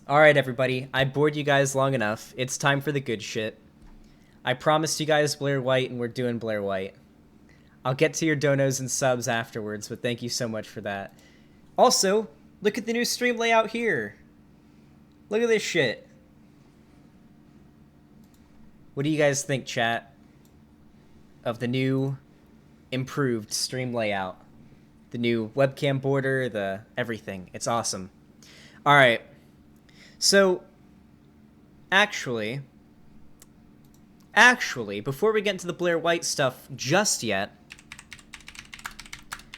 Alright, everybody, I bored you guys long enough. It's time for the good shit. I promised you guys Blaire White, and we're doing Blaire White. I'll get to your donos and subs afterwards, but thank you so much for that. Also, look at the new stream layout here. Look at this shit. What do you guys think, chat, of the new, improved stream layout? The new webcam border, the everything. It's awesome. Alright. So, actually, before we get into the Blaire White stuff just yet,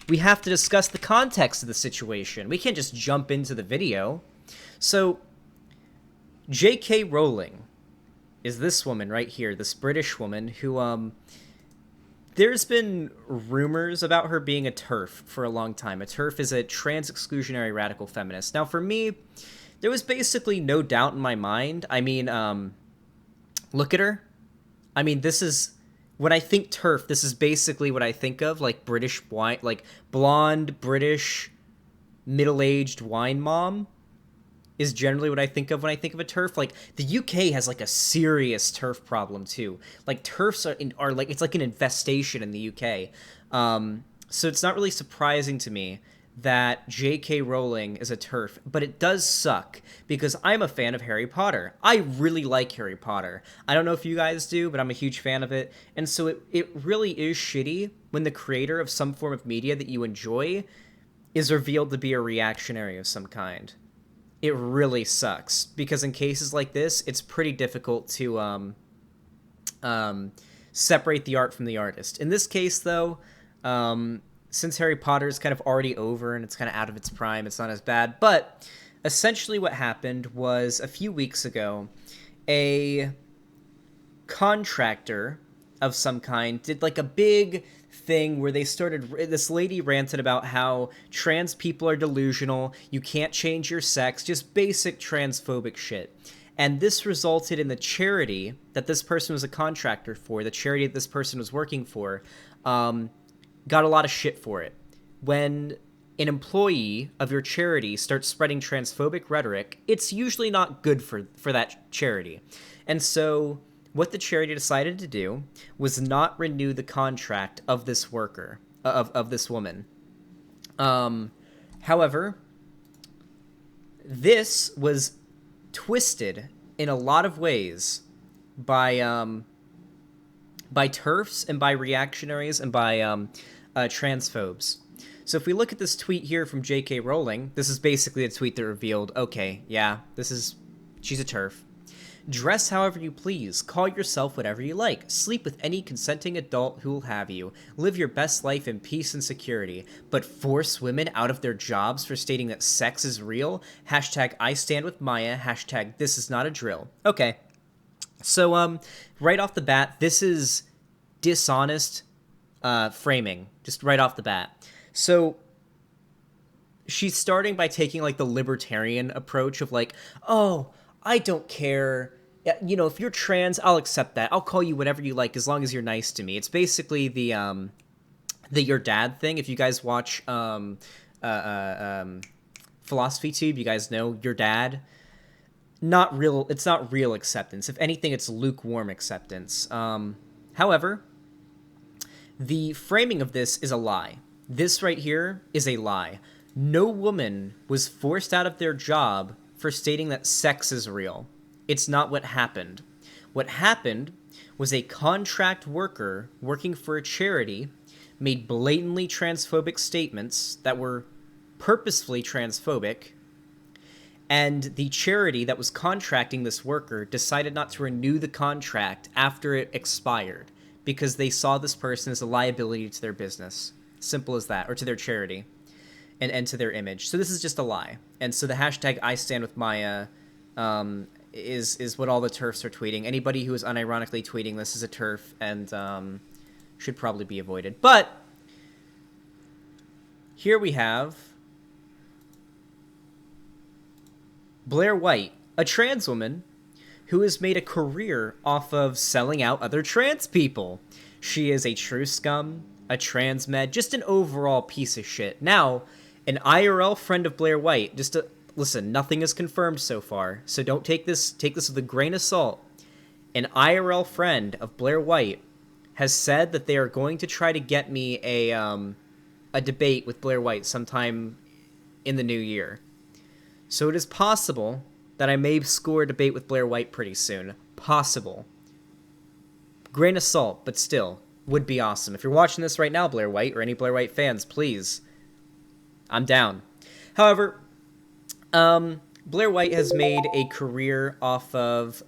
we have to discuss the context of the situation. We can't just jump into the video. So, J.K. Rowling is this woman right here, this British woman who, there's been rumors about her being a TERF for a long time. A TERF is a trans-exclusionary radical feminist. Now, for me, there was basically no doubt in my mind. I mean, look at her. I mean, this is, when I think TERF, this is basically what I think of, like British wine, like blonde, British, middle-aged wine mom is generally what I think of when I think of a TERF. Like, the UK has, like, a serious TERF problem, too. Like, TERFs are like, it's like an infestation in the UK. So it's not really surprising to me that J.K. Rowling is a TERF, but it does suck, because I'm a fan of Harry Potter. I really like Harry Potter. I don't know if you guys do, but I'm a huge fan of it, and so it really is shitty when the creator of some form of media that you enjoy is revealed to be a reactionary of some kind. It really sucks, because in cases like this, it's pretty difficult to separate the art from the artist. In this case, though, since Harry Potter is kind of already over and it's kind of out of its prime, it's not as bad. But essentially what happened was a few weeks ago, a contractor of some kind did like a big thing where they started, this lady ranted about how trans people are delusional, you can't change your sex, just basic transphobic shit. And this resulted in the charity that this person was a contractor for, the charity that this person was working for, got a lot of shit for it. When an employee of your charity starts spreading transphobic rhetoric, it's usually not good for that charity. And so what the charity decided to do was not renew the contract of this worker, of this woman. However, this was twisted in a lot of ways by TERFs and by reactionaries and by transphobes. So if we look at this tweet here from J.K. Rowling, this is basically a tweet that revealed, okay, yeah, she's a TERF. Dress however you please, call yourself whatever you like, sleep with any consenting adult who will have you, live your best life in peace and security, but force women out of their jobs for stating that sex is real, hashtag I stand with Maya, hashtag this is not a drill. Okay, so right off the bat, this is dishonest framing, just right off the bat. So she's starting by taking like the libertarian approach of like, oh, I don't care, you know, if you're trans, I'll accept that, I'll call you whatever you like as long as you're nice to me. It's basically the your dad thing. If you guys watch Philosophy Tube, you guys know your dad. It's not real acceptance. If anything, it's lukewarm acceptance. However, the framing of this is a lie. This right here is a lie. No woman was forced out of their job for stating that sex is real. It's not what happened. What happened was a contract worker working for a charity made blatantly transphobic statements that were purposefully transphobic, and the charity that was contracting this worker decided not to renew the contract after it expired, because they saw this person as a liability to their business. Simple as that. Or to their charity. And to their image. So this is just a lie. And so the hashtag I stand with Maya is what all the TERFs are tweeting. Anybody who is unironically tweeting this is a TERF and should probably be avoided. But here we have Blaire White, a trans woman who has made a career off of selling out other trans people. She is a true scum, a trans med, just an overall piece of shit. Now, an IRL friend of Blaire White, just listen, nothing is confirmed so far, so don't take this with a grain of salt. An IRL friend of Blaire White has said that they are going to try to get me a debate with Blaire White sometime in the new year. So it is possible that I may score a debate with Blaire White pretty soon. Possible. Grain of salt, but still, would be awesome. If you're watching this right now, Blaire White, or any Blaire White fans, please. I'm down. However, Blaire White has made a career off of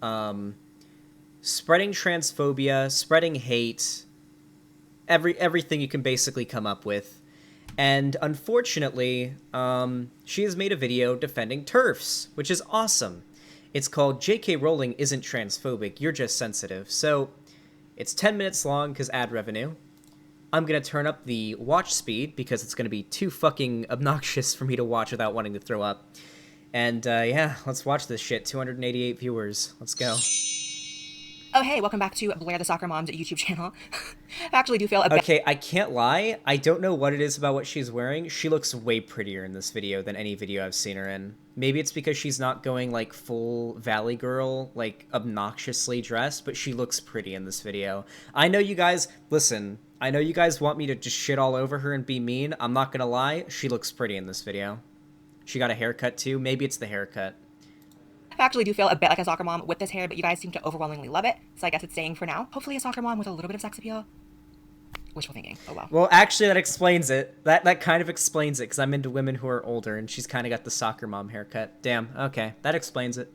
spreading transphobia, spreading hate, everything you can basically come up with. And unfortunately, she has made a video defending TERFs, which is awesome. It's called J.K. Rowling Isn't Transphobic, You're Just Sensitive. So it's 10 minutes long because ad revenue. I'm going to turn up the watch speed because it's going to be too fucking obnoxious for me to watch without wanting to throw up. And yeah, let's watch this shit. 288 viewers. Let's go. Oh, hey, welcome back to Blaire the Soccer Mom's YouTube channel. I actually do feel a bit... Okay, I can't lie. I don't know what it is about what she's wearing. She looks way prettier in this video than any video I've seen her in. Maybe it's because she's not going, like, full Valley Girl, like, obnoxiously dressed, but she looks pretty in this video. I know you guys... Listen, I know you guys want me to just shit all over her and be mean. I'm not gonna lie. She looks pretty in this video. She got a haircut, too. Maybe it's the haircut. I actually do feel a bit like a soccer mom with this hair, but you guys seem to overwhelmingly love it, so I guess it's staying for now. Hopefully a soccer mom with a little bit of sex appeal. Wishful thinking. Oh, well. Well, actually, that explains it. That kind of explains it, because I'm into women who are older, and she's kind of got the soccer mom haircut. Damn, okay. That explains it.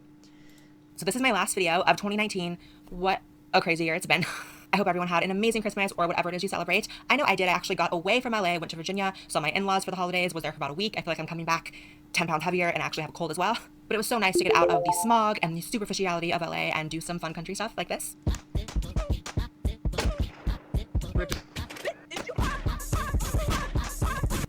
So this is my last video of 2019. What a crazy year it's been. I hope everyone had an amazing Christmas or whatever it is you celebrate. I know I did. I actually got away from LA, went to Virginia, saw my in-laws for the holidays, was there for about a week. I feel like I'm coming back 10 pounds heavier and actually have a cold as well. But it was so nice to get out of the smog and the superficiality of LA and do some fun country stuff like this.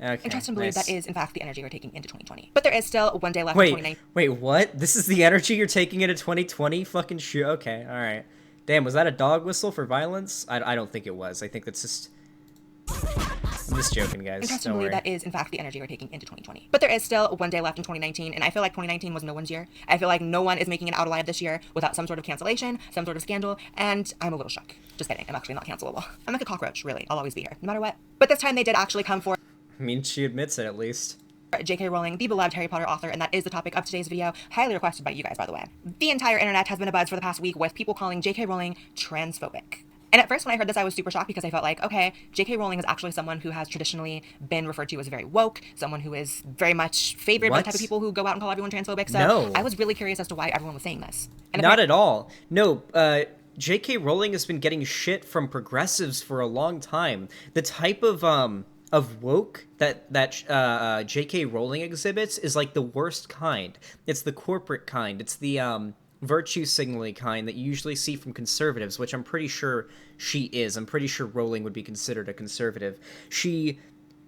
Okay, and trust and believe nice. that is, in fact, the energy we're taking into 2020. But there is still one day left in 2019. Wait, what? This is the energy you're taking into 2020? Fucking shoot. Okay, alright. Damn, was that a dog whistle for violence? I don't think it was. I think that's just... I'm just joking, guys. And trust Don't and believe worry. that is, in fact, the energy we're taking into 2020. But there is still one day left in 2019, and I feel like 2019 was no one's year. I feel like no one is making it out alive this year without some sort of cancellation, some sort of scandal, and I'm a little shook. Just kidding, I'm actually not cancelable. I'm like a cockroach, really. I'll always be here, no matter what. But this time they did actually come for... I mean, she admits it, at least. J.K. Rowling, the beloved Harry Potter author, and that is the topic of today's video, highly requested by you guys, by the way. The entire internet has been abuzz for the past week with people calling J.K. Rowling transphobic. And at first when I heard this, I was super shocked because I felt like, okay, J.K. Rowling is actually someone who has traditionally been referred to as very woke, someone who is very much favored by the type of people who go out and call everyone transphobic. So No. I was really curious as to why everyone was saying this. And Not at all. No, J.K. Rowling has been getting shit from progressives for a long time. The type of woke that J.K. Rowling exhibits is like the worst kind. It's the corporate kind. It's the virtue signaling kind that you usually see from conservatives, which I'm pretty sure she is. I'm pretty sure Rowling would be considered a conservative. She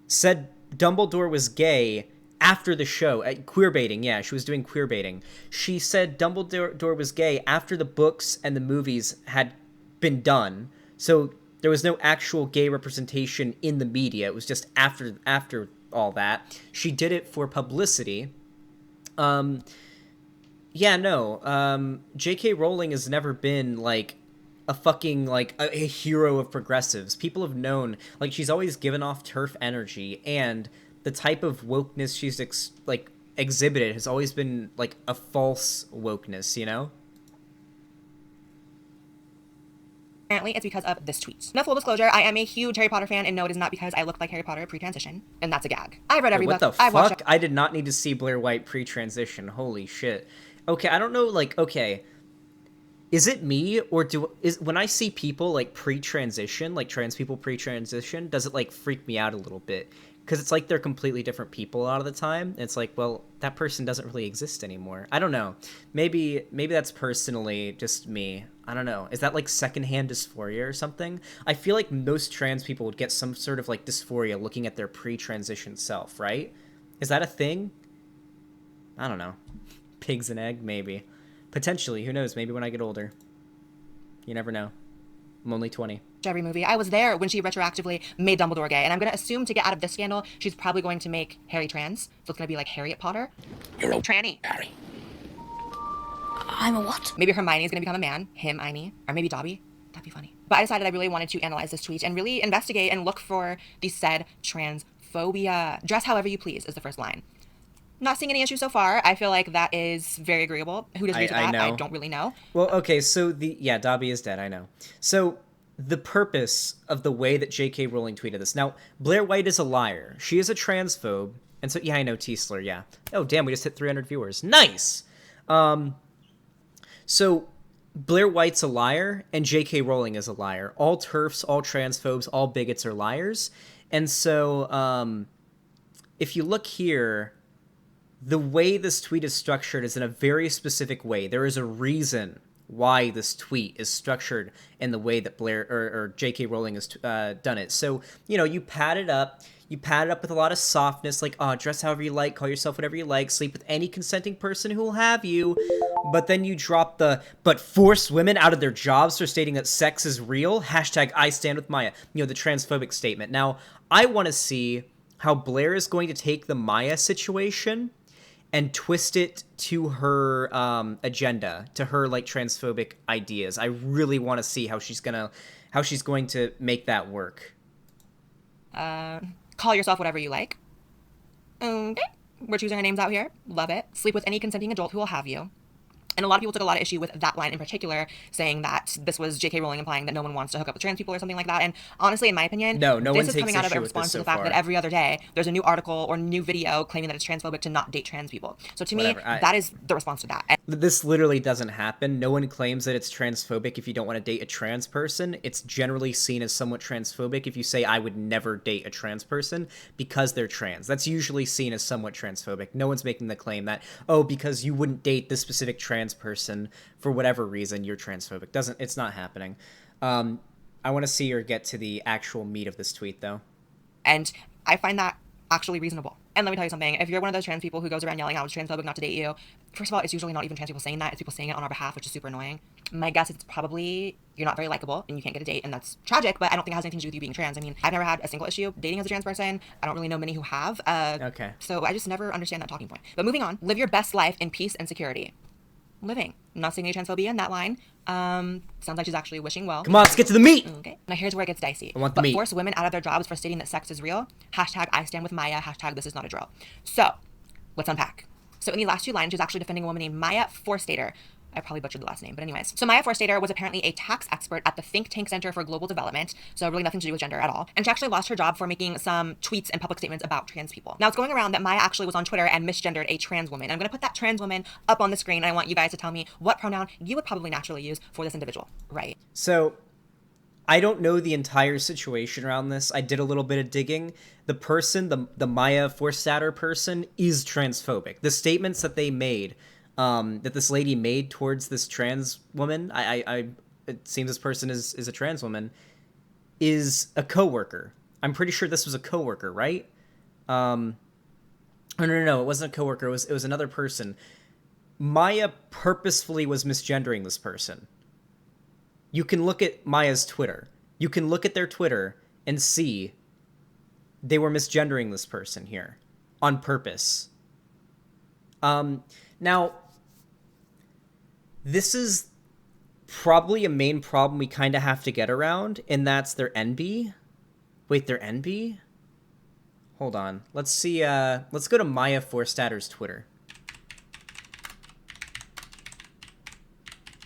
said Dumbledore was gay after the show. Queer baiting, yeah, she was doing queer baiting. She said Dumbledore was gay after the books and the movies had been done. So there was no actual gay representation in the media. It was just after all that. She did it for publicity. Yeah, no. J.K. Rowling has never been, like, a fucking, like, a hero of progressives. People have known, like, she's always given off TERF energy, and the type of wokeness she's, exhibited has always been, like, a false wokeness, you know? apparently it's because of this tweet. Now, full disclosure, I am a huge Harry Potter fan, and no, it is not because I look like Harry Potter pre-transition, and that's a gag. I've read every book. What the I've fuck? I did not need to see Blaire White pre-transition. Holy shit. Okay, I don't know, like, okay. Is it me, or when I see people, like, pre-transition, like, trans people pre-transition, does it, like, freak me out a little bit? Because it's like they're completely different people a lot of the time. It's like, well, that person doesn't really exist anymore. I don't know. Maybe that's personally just me. I don't know. Is that like secondhand dysphoria or something? I feel like most trans people would get some sort of like dysphoria looking at their pre-transition self, right? Is that a thing? I don't know. Pigs and egg, maybe. Potentially, who knows? Maybe when I get older. You never know. I'm only 20. every movie. I was there when she retroactively made Dumbledore gay. And I'm going to assume to get out of this scandal, she's probably going to make Harry trans. So it's going to be like Harriet Potter. You're a tranny. Harry. I'm a what? Maybe Hermione is going to become a man. Him, Iny. Or maybe Dobby. That'd be funny. But I decided I really wanted to analyze this tweet and really investigate and look for the said transphobia. Dress however you please is the first line. Not seeing any issues so far. I feel like that is very agreeable. Who disagrees with that? I don't really know. Well, okay, so Dobby is dead, I know. So the purpose of the way that J.K. Rowling tweeted this. Now, Blaire White is a liar. She is a transphobe. And so, yeah, I know, Teesler, yeah. Oh, damn, we just hit 300 viewers. Nice! So Blaire White's a liar, and J.K. Rowling is a liar. All TERFs, all transphobes, all bigots are liars. And so, if you look here, the way this tweet is structured is in a very specific way. There is a reason why this tweet is structured in the way that Blaire or J.K. Rowling has done it. So, you pad it up. You pad it up with a lot of softness, like, dress however you like, call yourself whatever you like, sleep with any consenting person who will have you. But then you drop but force women out of their jobs for stating that sex is real. Hashtag I stand with Maya. The transphobic statement. Now, I want to see how Blaire is going to take the Maya situation and twist it to her agenda, to her like transphobic ideas. I really want to see how she's going to make that work. Call yourself whatever you like. Okay. We're choosing our names out here. Love it. Sleep with any consenting adult who will have you. And a lot of people took a lot of issue with that line in particular, saying that this was J.K. Rowling implying that no one wants to hook up with trans people or something like that. And honestly, in my opinion, no one this is coming out of a response to the fact that every other day there's a new article or new video claiming that it's transphobic to not date trans people. So to me, that is the response to that. And this literally doesn't happen. No one claims that it's transphobic if you don't want to date a trans person. It's generally seen as somewhat transphobic if you say, I would never date a trans person because they're trans. That's usually seen as somewhat transphobic. No one's making the claim that, because you wouldn't date this specific trans person for whatever reason, you're transphobic. It's not happening. I want to see her get to the actual meat of this tweet, though. And I find that actually reasonable. And let me tell you something. If you're one of those trans people who goes around yelling, I was transphobic not to date you, first of all, it's usually not even trans people saying that. It's people saying it on our behalf, which is super annoying. My guess it's probably you're not very likable and you can't get a date, and that's tragic, but I don't think it has anything to do with you being trans. I mean, I've never had a single issue dating as a trans person. I don't really know many who have. Okay. So I just never understand that talking point. But moving on. Live your best life in peace and security. Living. I'm not seeing any transphobia in that line. Sounds like she's actually wishing well. Come on, let's get to the meat. Okay. Now here's where it gets dicey. I want the meat. Force women out of their jobs for stating that sex is real. Hashtag I stand with Maya. Hashtag this is not a drill. So let's unpack. So in the last two lines, she's actually defending a woman named Maya Forstater. I probably butchered the last name, but anyways. So Maya Forstater was apparently a tax expert at the Think Tank Center for Global Development, so really nothing to do with gender at all. And she actually lost her job for making some tweets and public statements about trans people. Now it's going around that Maya actually was on Twitter and misgendered a trans woman. I'm going to put that trans woman up on the screen, and I want you guys to tell me what pronoun you would probably naturally use for this individual. Right. So I don't know the entire situation around this. I did a little bit of digging. The person, the Maya Forstater person, is transphobic. The statements that they made, that this lady made towards this trans woman, it seems this person is a trans woman, is a coworker. I'm pretty sure this was a coworker, right? No, it wasn't a coworker. It was another person. Maya purposefully was misgendering this person. You can look at Maya's Twitter. You can look at their Twitter and see they were misgendering this person here on purpose. Now, this is probably a main problem we kind of have to get around, and that's their NB. Wait, their NB? Hold on. Let's see. Let's go to Maya Forstater's Twitter.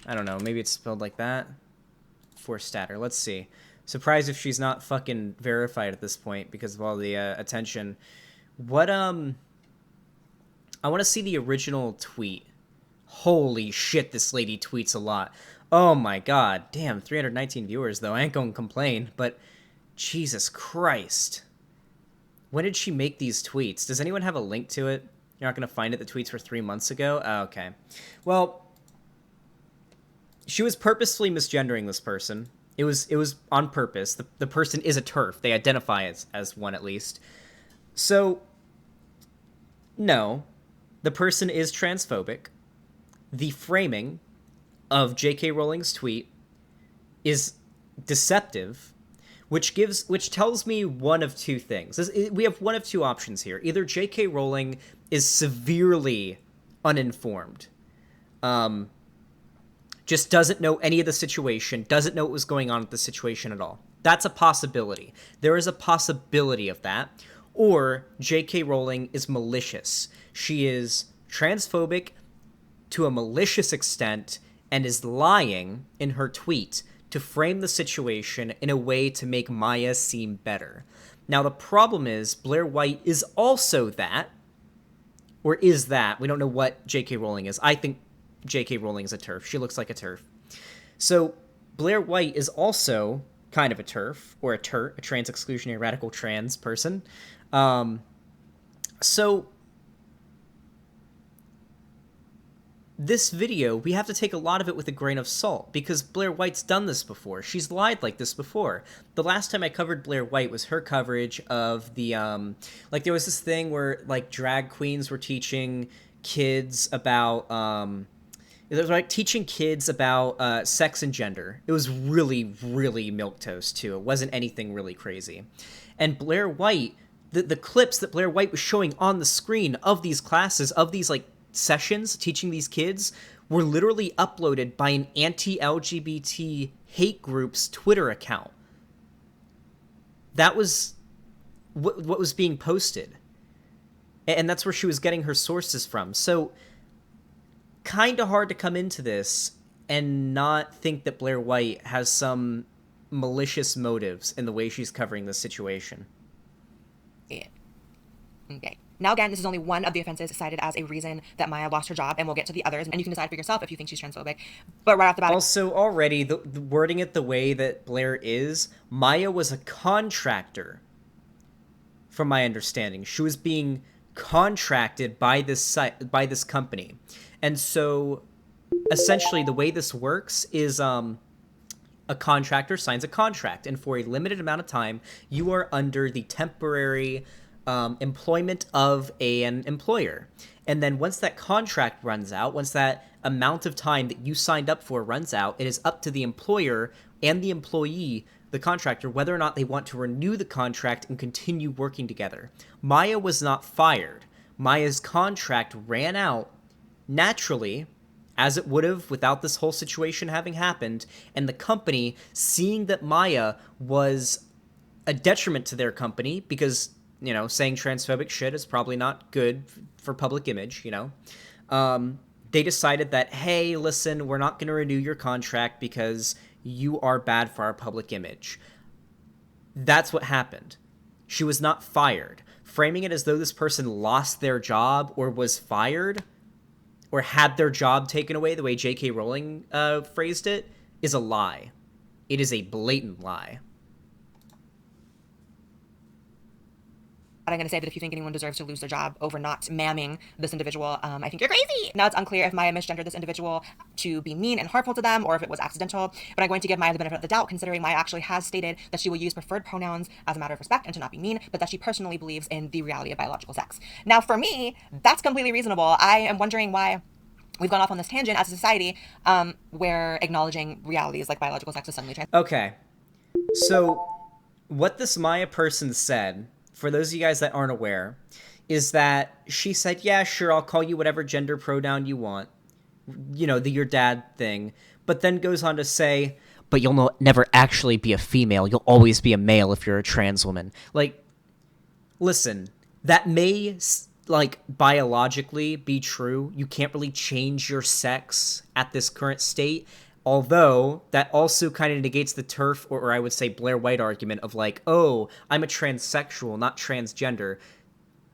I don't know. Maybe it's spelled like that. Forstater. Let's see. Surprised if she's not fucking verified at this point because of all the attention. What, I want to see the original tweet. Holy shit, this lady tweets a lot. Oh my god. Damn, 319 viewers, though. I ain't gonna complain, but Jesus Christ. When did she make these tweets? Does anyone have a link to it? You're not gonna find it? The tweets were 3 months ago? Oh, okay. Well, she was purposefully misgendering this person. It was on purpose. The person is a TERF. They identify as one, at least. So, no. The person is transphobic. The framing of J.K. Rowling's tweet is deceptive which tells me one of two things. We have one of two options here. Either J.K. Rowling is severely uninformed, just doesn't know any of the situation, doesn't know what was going on with the situation at all. That's a possibility. There is a possibility of that. Or J.K. Rowling is malicious. She is transphobic to a malicious extent and is lying in her tweet to frame the situation in a way to make Maya seem better. Now, the problem is Blaire White is also that, or is that. We don't know what J.K. Rowling is. I think J.K. Rowling is a TERF. She looks like a TERF. So Blaire White is also kind of a TERF, or a TERT, a trans-exclusionary radical trans person. So this video, we have to take a lot of it with a grain of salt, because Blaire White's done this before. She's lied like this before. The last time I covered Blaire White was her coverage of the, like, there was this thing where, like, drag queens were teaching kids about, it was like teaching kids about sex and gender. It was really, really milquetoast, too. It wasn't anything really crazy. And Blaire White, the clips that Blaire White was showing on the screen of these classes, of these, like, sessions teaching these kids, were literally uploaded by an anti-LGBT hate group's Twitter account. That was what was being posted. And that's where she was getting her sources from. So, kind of hard to come into this and not think that Blaire White has some malicious motives in the way she's covering this situation. Yeah. Okay. Now, again, this is only one of the offenses cited as a reason that Maya lost her job, and we'll get to the others, and you can decide for yourself if you think she's transphobic. But right off the bat... Also, already, the wording it the way that Blaire is, Maya was a contractor, from my understanding. She was being contracted by this company. And so, essentially, the way this works is a contractor signs a contract, and for a limited amount of time, you are under the temporary employment of an employer. And then once that contract runs out, once that amount of time that you signed up for runs out, it is up to the employer and the employee, the contractor, whether or not they want to renew the contract and continue working together. Maya was not fired. Maya's contract ran out naturally, as it would have without this whole situation having happened, and the company, seeing that Maya was a detriment to their company, because, you know, saying transphobic shit is probably not good for public image, you know, they decided that, hey, listen, we're not going to renew your contract because you are bad for our public image. That's what happened. She was not fired. Framing it as though this person lost their job or was fired or had their job taken away the way J.K. Rowling phrased it is a lie. It is a blatant lie. I'm going to say that if you think anyone deserves to lose their job over not mamming this individual, I think you're crazy. Now, it's unclear if Maya misgendered this individual to be mean and harmful to them, or if it was accidental, but I'm going to give Maya the benefit of the doubt, considering Maya actually has stated that she will use preferred pronouns as a matter of respect and to not be mean, but that she personally believes in the reality of biological sex. Now, for me, that's completely reasonable. I am wondering why we've gone off on this tangent as a society where acknowledging realities like biological sex is suddenly trans. Okay. So, what this Maya person said, for those of you guys that aren't aware, is that she said, yeah, sure, I'll call you whatever gender pronoun you want. You know, the your dad thing. But then goes on to say, but you'll never actually be a female. You'll always be a male if you're a trans woman. Like, listen, that may, like, biologically be true. You can't really change your sex at this current state. Although, that also kind of negates the TERF, or I would say Blaire White argument of like, oh, I'm a transsexual, not transgender.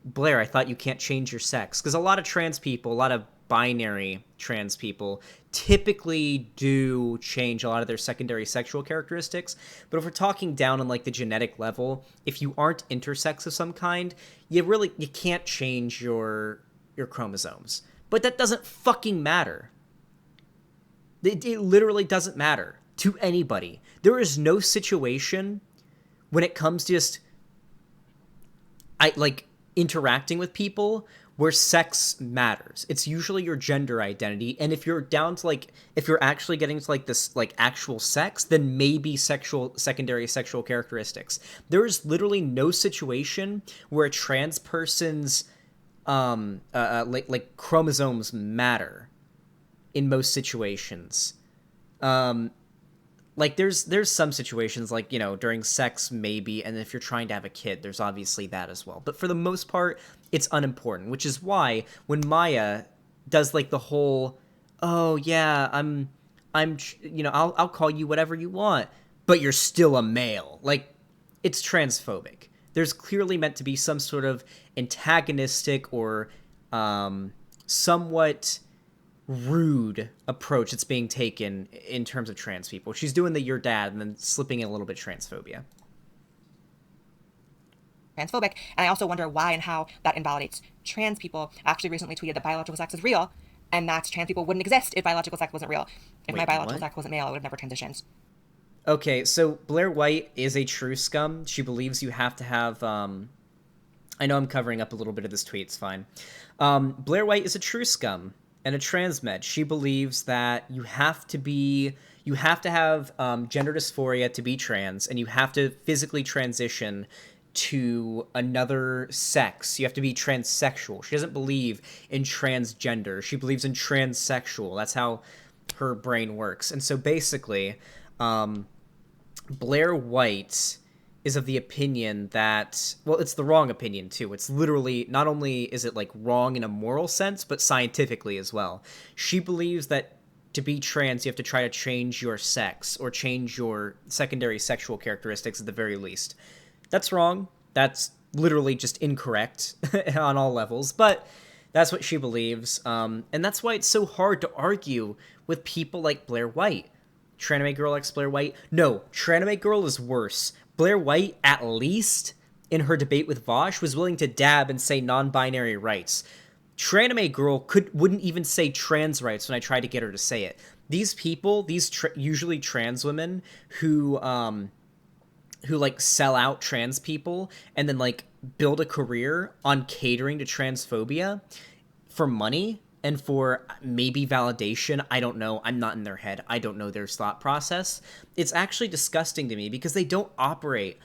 Blaire, I thought you can't change your sex. Because a lot of trans people, a lot of binary trans people, typically do change a lot of their secondary sexual characteristics. But if we're talking down on like the genetic level, if you aren't intersex of some kind, you can't change your chromosomes. But that doesn't fucking matter. It literally doesn't matter to anybody. There is no situation when it comes to just interacting with people where sex matters. It's usually your gender identity, and if you're down to like, if you're actually getting to like this like actual sex, then maybe secondary sexual characteristics. There is literally no situation where a trans person's like chromosomes matter in most situations. Like there's some situations like, you know, during sex maybe, and if you're trying to have a kid, there's obviously that as well. But for the most part, it's unimportant, which is why when Maya does like the whole, oh yeah, you know, I'll call you whatever you want, but you're still a male. Like, it's transphobic. There's clearly meant to be some sort of antagonistic or somewhat rude approach that's being taken in terms of trans people. She's doing the your dad and then slipping in a little bit transphobia. Transphobic, and I also wonder why and how that invalidates trans people. I actually recently tweeted that biological sex is real, and that trans people wouldn't exist if biological sex wasn't real. If my biological sex wasn't male, I would have never transitioned. Okay, so Blaire White is a true scum. She believes you have to have I know I'm covering up a little bit of this tweet, it's fine. Blaire White is a true scum and a trans med. She believes that you have to have gender dysphoria to be trans, and you have to physically transition to another sex. You have to be transsexual. She doesn't believe in transgender. She believes in transsexual. That's how her brain works. And so basically, Blaire White is of the opinion that, well, it's the wrong opinion too. It's literally, not only is it like wrong in a moral sense, but scientifically as well. She believes that to be trans, you have to try to change your sex or change your secondary sexual characteristics at the very least. That's wrong. That's literally just incorrect on all levels, but that's what she believes. And that's why it's so hard to argue with people like Blaire White. Tranime Girl X Blaire White? No, Tranime Girl is worse. Blaire White, at least, in her debate with Vosh, was willing to dab and say non-binary rights. Tranime Girl wouldn't even say trans rights when I tried to get her to say it. These people, usually trans women who like sell out trans people and then like build a career on catering to transphobia for money and for maybe validation. I don't know. I'm not in their head. I don't know their thought process. It's actually disgusting to me because they don't operate,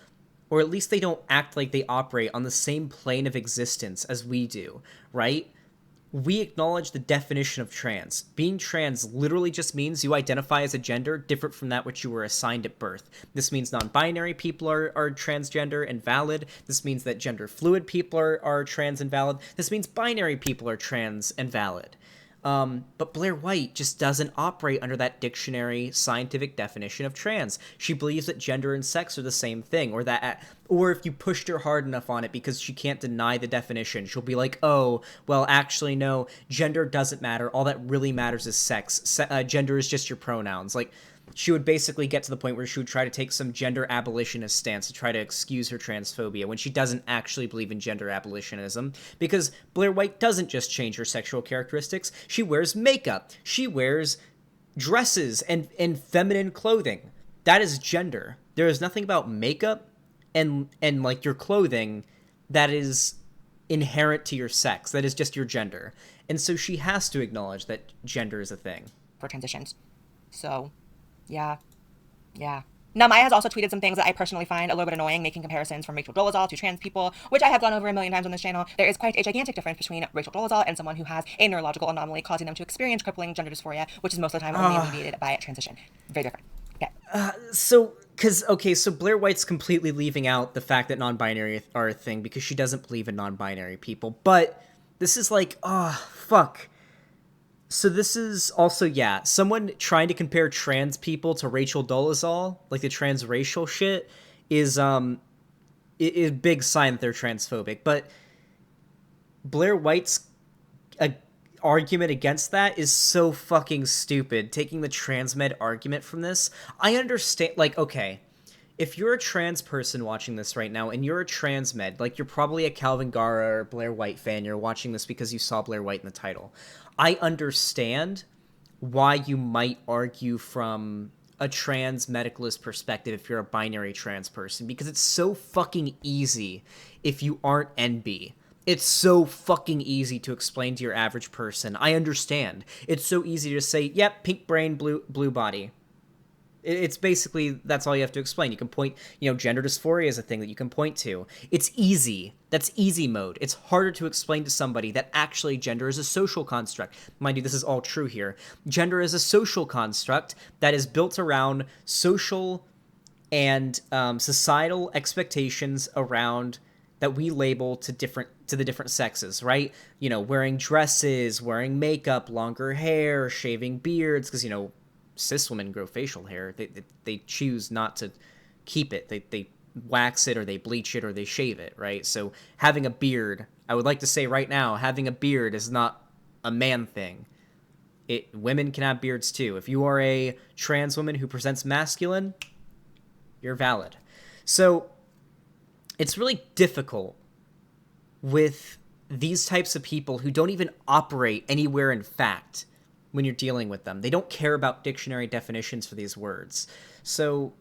or at least they don't act like they operate on the same plane of existence as we do, right? We acknowledge the definition of trans. Being trans literally just means you identify as a gender different from that which you were assigned at birth. This means non-binary people are transgender and valid. This means that gender fluid people are trans and valid. This means binary people are trans and valid. But Blaire White just doesn't operate under that dictionary scientific definition of trans. She believes that gender and sex are the same thing, or if you pushed her hard enough on it because she can't deny the definition, she'll be like, oh, well, actually, no, gender doesn't matter. All that really matters is sex. Gender is just your pronouns. Like, she would basically get to the point where she would try to take some gender abolitionist stance to try to excuse her transphobia when she doesn't actually believe in gender abolitionism, because Blaire White doesn't just change her sexual characteristics. She wears makeup. She wears dresses and feminine clothing. That is gender. There is nothing about makeup and like your clothing that is inherent to your sex. That is just your gender. And so she has to acknowledge that gender is a thing. For transitions. So... Yeah. Now, Maya has also tweeted some things that I personally find a little bit annoying, making comparisons from Rachel Dolezal to trans people, which I have gone over a million times on this channel. There is quite a gigantic difference between Rachel Dolezal and someone who has a neurological anomaly causing them to experience crippling gender dysphoria, which is most of the time only alleviated by transition. Very different. Okay. So Blaire White's completely leaving out the fact that non-binary are a thing because she doesn't believe in non-binary people. But this is like, fuck. So this is also, someone trying to compare trans people to Rachel Dolezal, like the transracial shit, is a big sign that they're transphobic. But Blaire White's argument against that is so fucking stupid, taking the transmed argument from this. I understand, like, okay, if you're a trans person watching this right now and you're a transmed, like, you're probably a Calvin Gara or Blaire White fan, you're watching this because you saw Blaire White in the title. I understand why you might argue from a trans medicalist perspective if you're a binary trans person, because it's so fucking easy if you aren't NB It's so fucking easy to explain to your average person. I understand. It's so easy to say, yep, pink brain, blue body. It's basically, that's all you have to explain. You can point, gender dysphoria is a thing that you can point to. It's easy. That's easy mode. It's harder to explain to somebody that actually gender is a social construct. Mind you, this is all true here. Gender is a social construct that is built around social and societal expectations around that we label to the different sexes, right? Wearing dresses, wearing makeup, longer hair, shaving beards, because cis women grow facial hair. They choose not to keep it. They wax it, or they bleach it, or they shave it, right? So having a beard, I would like to say right now, having a beard is not a man thing. Women can have beards too. If you are a trans woman who presents masculine, you're valid. So it's really difficult with these types of people who don't even operate anywhere in fact when you're dealing with them. They don't care about dictionary definitions for these words. So,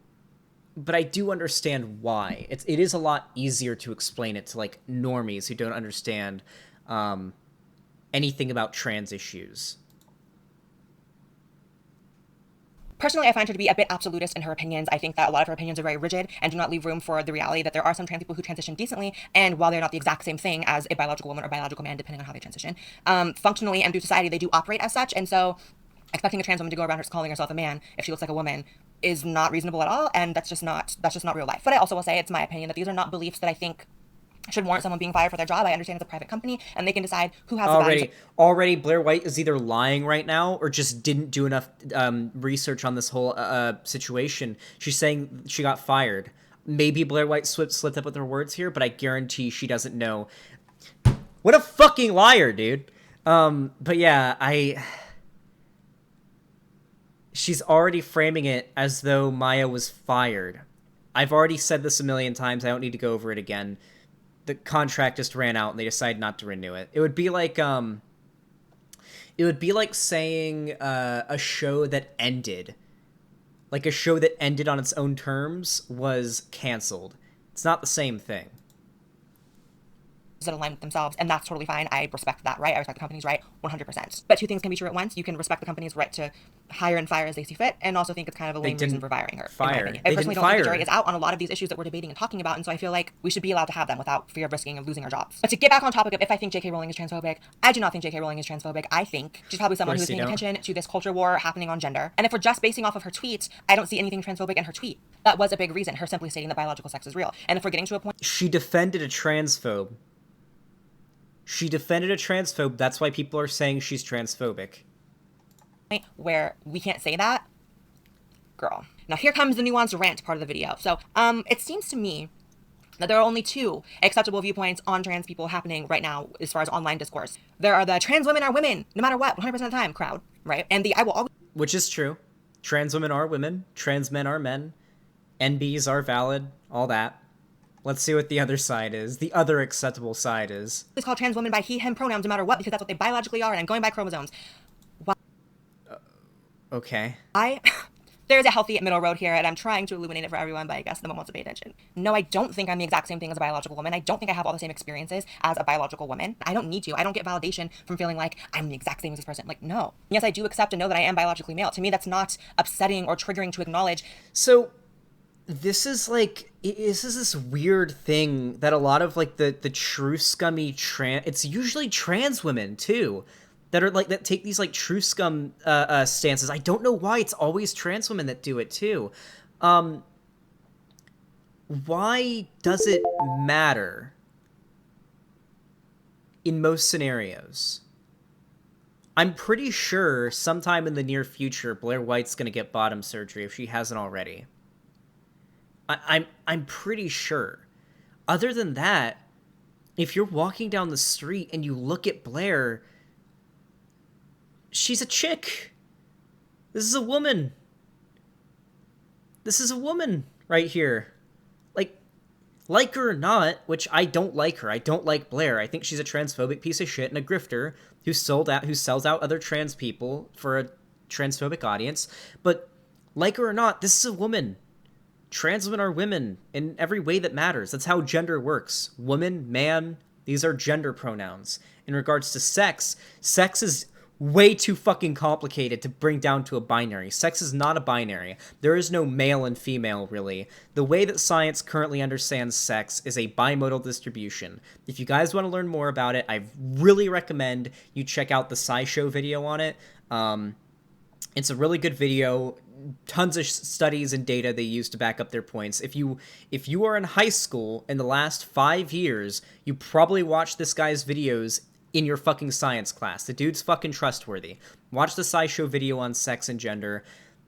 but I do understand why. It is a lot easier to explain it to like normies who don't understand anything about trans issues. Personally, I find her to be a bit absolutist in her opinions. I think that a lot of her opinions are very rigid and do not leave room for the reality that there are some trans people who transition decently, and while they're not the exact same thing as a biological woman or biological man, depending on how they transition, functionally and through society, they do operate as such. And so expecting a trans woman to go around her calling herself a man if she looks like a woman is not reasonable at all, and that's just not real life. But I also will say, it's my opinion that these are not beliefs that I think should warrant someone being fired for their job. I understand it's a private company, and they can decide who has the values. Already, Blaire White is either lying right now or just didn't do enough research on this whole situation. She's saying she got fired. Maybe Blaire White slipped up with her words here, but I guarantee she doesn't know. What a fucking liar, dude. But yeah, she's already framing it as though Maya was fired. I've already said this a million times. I don't need to go over it again. The contract just ran out and they decided not to renew it. It would be like saying a show that ended, like a show that ended on its own terms was canceled. It's not the same thing. That align with themselves, and that's totally fine. I respect that right. I respect the company's right 100%. But two things can be true at once. You can respect the company's right to hire and fire as they see fit, and also think it's kind of a lame reason for firing her. I personally don't think the jury is out on a lot of these issues that we're debating and talking about, and so I feel like we should be allowed to have them without fear of risking of losing our jobs. But to get back on topic of if I think J.K. Rowling is transphobic, I do not think J.K. Rowling is transphobic. I think she's probably someone who's paying attention to this culture war happening on gender. And if we're just basing off of her tweet, I don't see anything transphobic in her tweet. That was a big reason, her simply stating that biological sex is real. And if we're getting to a point... She defended a transphobe. That's why people are saying she's transphobic. Where we can't say that, girl. Now here comes the nuanced rant part of the video. So it seems to me that there are only two acceptable viewpoints on trans people happening right now as far as online discourse. There are the trans women are women, no matter what, 100% of the time crowd, right? And the I will always... Which is true. Trans women are women, trans men are men, NBs are valid, all that. Let's see what the other side is. The other acceptable side is. It's called trans women by he, him pronouns no matter what, because that's what they biologically are, and I'm going by chromosomes. Okay. There's a healthy middle road here, and I'm trying to illuminate it for everyone, but I guess no one wants to pay attention. No, I don't think I'm the exact same thing as a biological woman. I don't think I have all the same experiences as a biological woman. I don't need to. I don't get validation from feeling like I'm the exact same as this person. Like, no. Yes, I do accept and know that I am biologically male. To me, that's not upsetting or triggering to acknowledge. So... This is this weird thing that a lot of like the true scummy it's usually trans women too that are like that take these like true scum stances. I don't know why it's always trans women that do it too. Why does it matter in most scenarios? I'm pretty sure sometime in the near future Blaire White's gonna get bottom surgery if she hasn't already. I'm pretty sure. Other than that, if you're walking down the street and you look at Blaire, she's a chick. This is a woman. This is a woman right here. Like her or not, which I don't like her. I don't like Blaire. I think she's a transphobic piece of shit and a grifter who sells out other trans people for a transphobic audience. But like her or not, this is a woman. Trans women are women in every way that matters. That's how gender works. Woman, man, These are gender pronouns. In regards to sex, sex is way too fucking complicated to bring down to a binary. Sex is not a binary. There is no male and female, really. The way that science currently understands sex is a bimodal distribution. If you guys want to learn more about it, I really recommend you check out the SciShow video on it. It's a really good video. Tons of studies and data they use to back up their points. If you are in high school in the last 5 years, you probably watched this guy's videos in your fucking science class. The dude's fucking trustworthy. Watch the SciShow video on sex and gender.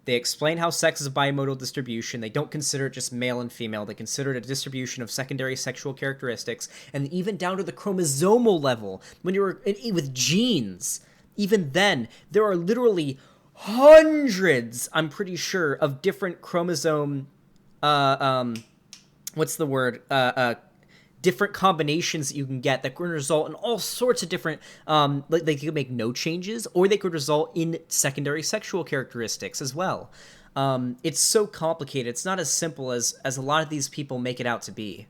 They explain how sex is a bimodal distribution. They don't consider it just male and female. They consider it a distribution of secondary sexual characteristics, and even down to the chromosomal level, when you're with genes, even then, there are literally hundreds, I'm pretty sure, of different chromosome, different combinations that you can get that could result in all sorts of different, they could make no changes, or they could result in secondary sexual characteristics as well. It's so complicated. It's not as simple as a lot of these people make it out to be.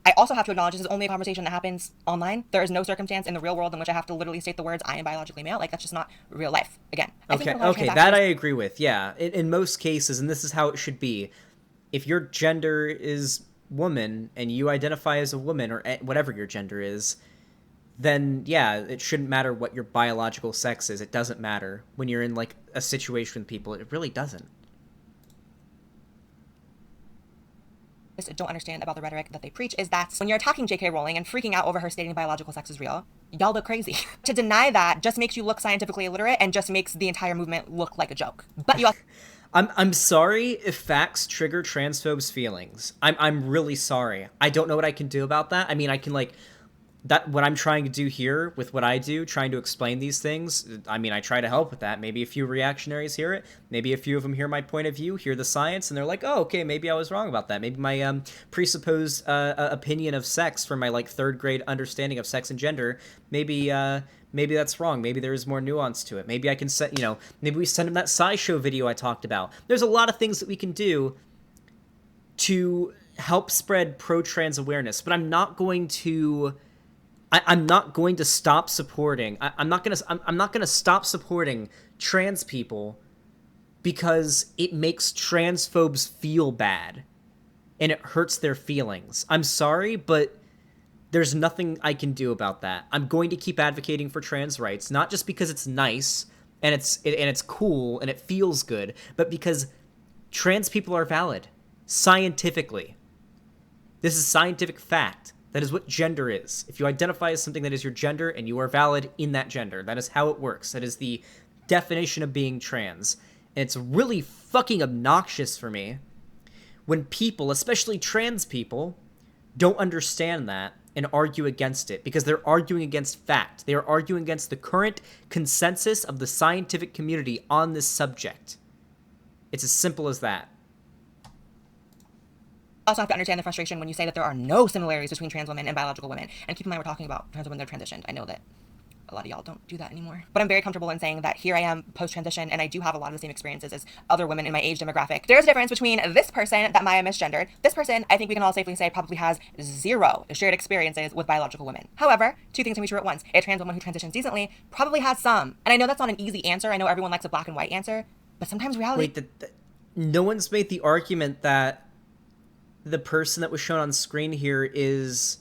I also have to acknowledge this is only a conversation that happens online. There is no circumstance in the real world in which I have to literally state the words, I am biologically male. Like, that's just not real life. Again. Okay, that I agree with, yeah. In most cases, and this is how it should be, if your gender is woman and you identify as a woman, or whatever your gender is, then, yeah, it shouldn't matter what your biological sex is. It doesn't matter. When you're in, like, a situation with people, it really doesn't. Don't understand about the rhetoric that they preach is that when you're attacking J.K. Rowling and freaking out over her stating biological sex is real, y'all look crazy. To deny that just makes you look scientifically illiterate and just makes the entire movement look like a joke. But you I'm sorry if facts trigger transphobes' feelings. I'm really sorry. I don't know what I can do about that. I mean, I can, like, that what I'm trying to do here with what I do, trying to explain these things, I mean, I try to help with that. Maybe a few reactionaries hear it. Maybe a few of them hear my point of view, hear the science, and they're like, oh, okay, maybe I was wrong about that. Maybe my presupposed opinion of sex from my, like, 3rd grade understanding of sex and gender, maybe that's wrong. Maybe there is more nuance to it. Maybe I can set, maybe we send them that SciShow video I talked about. There's a lot of things that we can do to help spread pro-trans awareness, but I'm not going to stop supporting. I'm not gonna stop supporting trans people because it makes transphobes feel bad and it hurts their feelings. I'm sorry, but there's nothing I can do about that. I'm going to keep advocating for trans rights, not just because it's nice and it's cool and it feels good, but because trans people are valid scientifically. This is scientific fact. That is what gender is. If you identify as something that is your gender and you are valid in that gender, that is how it works. That is the definition of being trans. And it's really fucking obnoxious for me when people, especially trans people, don't understand that and argue against it, because they're arguing against fact. They are arguing against the current consensus of the scientific community on this subject. It's as simple as that. Also have to understand the frustration when you say that there are no similarities between trans women and biological women. And keep in mind, we're talking about trans women that are transitioned. I know that a lot of y'all don't do that anymore. But I'm very comfortable in saying that here I am post-transition and I do have a lot of the same experiences as other women in my age demographic. There's a difference between this person that Maya misgendered. This person, I think we can all safely say, probably has 0 shared experiences with biological women. However, 2 things can be true at once. A trans woman who transitions decently probably has some. And I know that's not an easy answer. I know everyone likes a black and white answer. But sometimes reality... Wait, no one's made the argument that the person that was shown on screen here is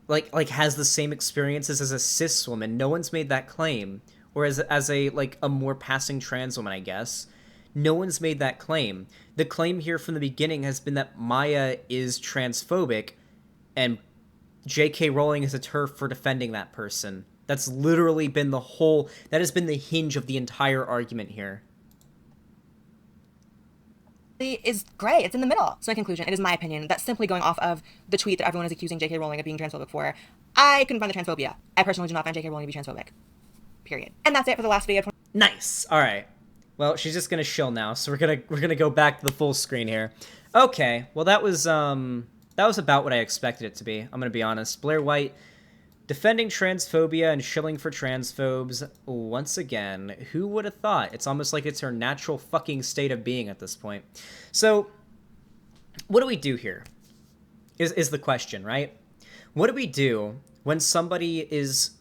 like has the same experiences as a cis woman. No one's made that claim. Or as a more passing trans woman, I guess. No one's made that claim. The claim here from the beginning has been that Maya is transphobic and J.K. Rowling is a TERF for defending that person. That's literally been that has been the hinge of the entire argument here. Is gray. It's in the middle. So in conclusion, it is my opinion that simply going off of the tweet that everyone is accusing J.K. Rowling of being transphobic for, I couldn't find the transphobia. I personally do not find J.K. Rowling to be transphobic. Period. And that's it for the last video. Nice. All right. Well, she's just gonna shill now, so we're gonna go back to the full screen here. Okay. Well, that was about what I expected it to be. I'm gonna be honest. Blaire White defending transphobia and shilling for transphobes once again. Who would have thought? It's almost like it's her natural fucking state of being at this point. So, what do we do here? Is the question, right? What do we do when somebody is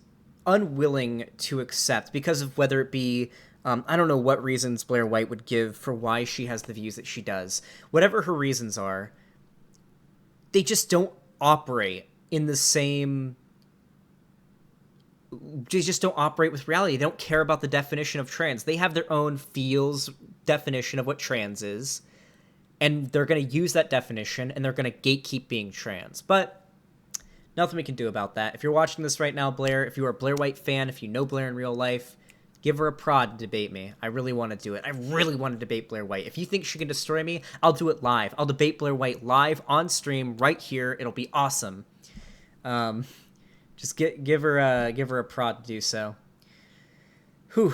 unwilling to accept because of whether it be I don't know what reasons Blaire White would give for why she has the views that she does. Whatever her reasons are, they just don't operate in the same. They just don't operate with reality. They don't care about the definition of trans. They have their own feels definition of what trans is, and they're going to use that definition, and they're going to gatekeep being trans. But nothing we can do about that. If you're watching this right now, Blaire, if you are a Blaire White fan, if you know Blaire in real life, give her a prod to debate me. I really want to do it. I really want to debate Blaire White. If you think she can destroy me, I'll do it live. I'll debate Blaire White live on stream right here. It'll be awesome. Just give her a prod to do so. Whew.